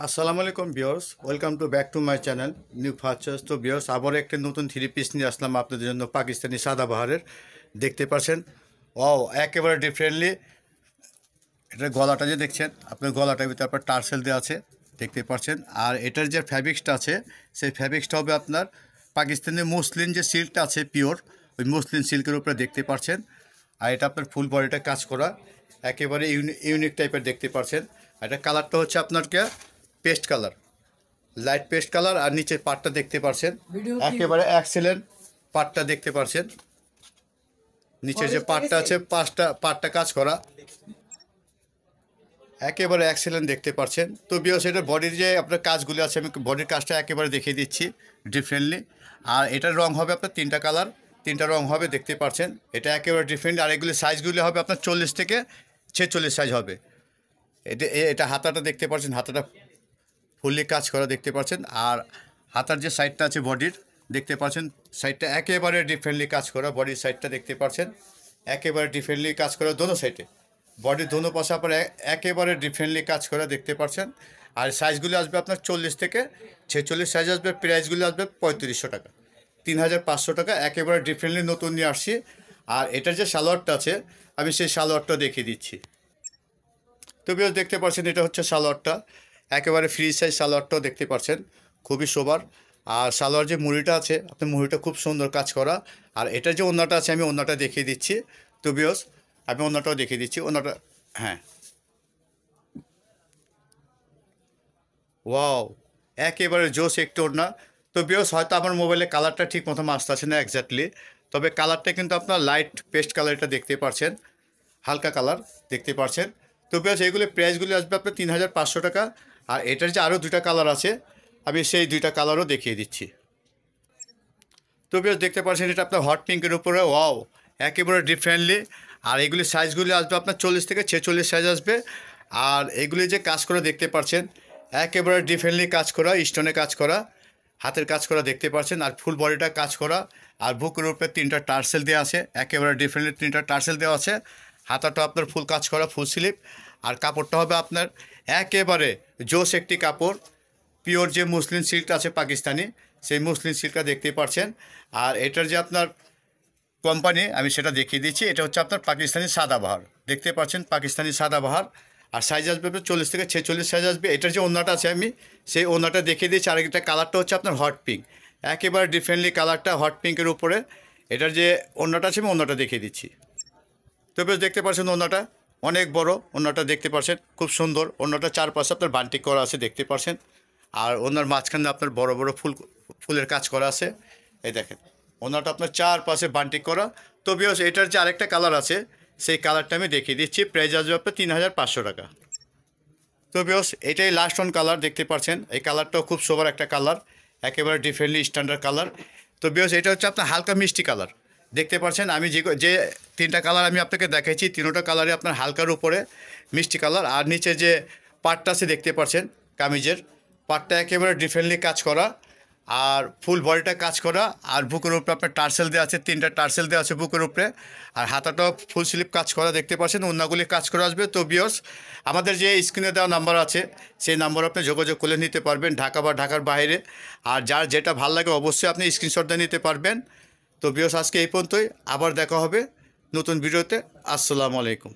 আসসালামু আলাইকুম viewers, welcome to back to my channel new features. তো ভিউয়ার্স, আবার একটা নতুন থ্রি পিস নিয়ে আসলাম আপনাদের জন্য, পাকিস্তানি সাদাবাহারের। দেখতে পাচ্ছেন, ও একেবারে ডিফারেন্টলি। এটার গলাটা যে দেখছেন, আপনার গলাটার ভিতরে আপনার টার্সেল দেওয়া আছে, দেখতে পাচ্ছেন। আর এটার যে ফ্যাব্রিক্সটা আছে, সেই ফ্যাব্রিক্সটা হবে আপনার পাকিস্তানি মসলিন যে সিল্কটা আছে পিওর, ওই মসলিন সিল্কের উপরে দেখতে পাচ্ছেন। আর এটা আপনার ফুল বডিটা কাজ করা, একেবারে ইউনিক টাইপের দেখতে পাচ্ছেন। এটা কালারটা হচ্ছে আপনার paste colour, light paste colour. আর নিচের পাটটা দেখতে পাচ্ছেন, একেবারে এক্সেলেন্ট পাটটা দেখতে পাচ্ছেন। নিচের যে পাটটা আছে, পাটটা কাজ করা, একেবারে এক্সেলেন্ট দেখতে পাচ্ছেন। তো ভিউয়ার্স, এটার বডির যে আপনার কাজগুলো আছে, আমি বডির কাজটা একেবারে দেখিয়ে দিচ্ছি ডিফারেন্টলি। আর এটার রং হবে আপনার তিনটা কালার, তিনটা রং হবে, দেখতে পাচ্ছেন। এটা একেবারে ডিফারেন্ট। আর এগুলি সাইজগুলি হবে আপনার 40 থেকে 46 সাইজ হবে। এটা হাতাটা দেখতে পাচ্ছেন, হাতাটা ফুললি কাজ করা দেখতে পাচ্ছেন। আর হাতার যে সাইডটা আছে বডির, দেখতে পাচ্ছেন, সাইডটা একেবারে ডিফারেন্টলি কাজ করা। বডির সাইডটা দেখতে পাচ্ছেন, একেবারে ডিফারেন্টলি কাজ করা দোনো সাইডে, বডির দোনো পাশে আপনার একেবারে ডিফারেন্টলি কাজ করা দেখতে পাচ্ছেন। আর সাইজগুলো আসবে আপনার 40 থেকে 46 সাইজ আসবে। প্রাইসগুলো আসবে 3500 টাকা, 3500 টাকা, একেবারে ডিফারেন্টলি নতুন নিয়ে আসছি। আর এটার যে সালোয়ারটা আছে, আমি সেই সালোয়ারটা দেখিয়ে দিচ্ছি। তো ভিউয়ার্স, দেখতে পাচ্ছেন, এটা হচ্ছে সালোয়ারটা, একেবারে ফ্রি সাইজ সালোয়ারটাও দেখতে পাচ্ছেন, খুবই সোবার। আর সালোয়ার যে মুড়িটা আছে, আপনার মুড়িটা খুব সুন্দর কাজ করা। আর এটার যে ওড়নাটা আছে, আমি ওড়নাটা দেখিয়ে দিচ্ছি। তো ভিউয়ার্স, আমি ওড়নাটাও দেখিয়ে দিচ্ছি। ওড়নাটা, হ্যাঁ, ওয়াও, একেবারে জোস একটু ওড়না। তো ভিউয়ার্স, হয়তো আমার মোবাইলে কালারটা ঠিক মতো আসতেছে না এক্স্যাক্টলি, তবে কালারটা কিন্তু আপনার লাইট পেস্ট কালারটা দেখতে পাচ্ছেন, হালকা কালার দেখতে পাচ্ছেন। তো বেশ, এইগুলো প্রাইসগুলি আসবে আপনার 3500 টাকা। আর এটার যে আরও দুইটা কালার আছে, আমি সেই দুইটা কালারও দেখিয়ে দিচ্ছি। তো বেশ, দেখতে পাচ্ছেন, এটা আপনার হট পিঙ্কের উপরে, ওয়াও, একেবারে ডিফারেন্টলি। আর এগুলি সাইজগুলি আসবে আপনার 40 থেকে 46 সাইজ আসবে। আর এগুলি যে কাজ করা দেখতে পাচ্ছেন, একেবারে ডিফারেন্টলি কাজ করা, স্টোনে কাজ করা, হাতের কাজ করা দেখতে পাচ্ছেন। আর ফুল বডিটা কাজ করা। আর বুকের উপরে তিনটা টার্সেল দেওয়া আছে, একেবারে ডিফারেন্টলি তিনটা টার্সেল দেওয়া আছে। হাতাটা আপনার ফুল কাজ করা, ফুল স্লিপ। আর কাপড়টা হবে আপনার একেবারে জোস একটি কাপড়, পিওর যে মুসলিম সিল্ক আছে পাকিস্তানি, সেই মুসলিম সিল্কটা দেখতে পাচ্ছেন। আর এটার যে আপনার কোম্পানি, আমি সেটা দেখিয়ে দিচ্ছি। এটা হচ্ছে আপনার পাকিস্তানি সাদাবাহার, দেখতে পাচ্ছেন, পাকিস্তানি সাদাবাহার। আর সাইজ আসবে আপনার 40 থেকে 46 সাইজ আসবে। এটার যে ওড়নাটা আছে, আমি সেই ওড়নাটা দেখিয়ে দিচ্ছি। আর একটা কালারটা হচ্ছে আপনার হট পিঙ্ক, একেবারে ডিফারেন্টলি কালারটা হট পিঙ্কের উপরে। এটার যে ওড়নাটা আছে, আমি ওড়নাটা দেখিয়ে দিচ্ছি। তো বেশ, দেখতে পাচ্ছেন, ওড়নাটা অনেক বড়, ওড়নাটা দেখতে পাচ্ছেন, খুব সুন্দর। ওড়নাটা চারপাশে আপনার বান্টিক করা আছে, দেখতে পাচ্ছেন। আর ওনার মাঝখানে আপনার বড় বড় ফুলের কাজ করা আছে, এই দেখেন। ওনাটা আপনার চারপাশে বান্টিক করা। তো ভিউয়ার্স, এটার যে আরেকটা কালার আছে, সেই কালারটা আমি দেখিয়ে দিচ্ছি। প্রাইস আসবে আপনার 3500 টাকা। তো ভিউয়ার্স, এটাই লাস্ট ওয়ান কালার, দেখতে পাচ্ছেন। এই কালারটাও খুব সোবার একটা কালার, একেবারে ডিফারেন্টলি স্ট্যান্ডার্ড কালার। তো ভিউয়ার্স, এটা হচ্ছে আপনার হালকা মিষ্টি কালার, দেখতে পাচ্ছেন। আমি যে তিনটা কালার আমি আপনাকে দেখাইছি, তিনোটা কালারে আপনার হালকার উপরে মিষ্টি কালার। আর নিচে যে পাটটা আছে, দেখতে পাচ্ছেন, কামিজের পাটটা একেবারে ডিফারেন্টলি কাজ করা। আর ফুল বডিটা কাজ করা। আর বুকের উপরে আপনার টার্সেল দেওয়া আছে, তিনটা টার্সেল দেওয়া আছে বুকের উপরে। আর হাতাটাও ফুল স্লিপ কাজ করা, দেখতে পাচ্ছেন। ওড়নাগুলি কাজ করা আসবে। তো ভিউয়ার্স, আমাদের যে স্ক্রিনে দেওয়া নাম্বার আছে, সেই নাম্বার আপনি যোগাযোগ করে নিতে পারবেন, ঢাকা বা ঢাকার বাইরে। আর যার যেটা ভালো লাগে, অবশ্যই আপনি স্ক্রিনশট দিয়ে নিতে পারবেন। তো ভিউয়ার্স, আজকে এই পর্যন্তই, আবার দেখা হবে নতুন ভিডিওতে। আসসালামু আলাইকুম।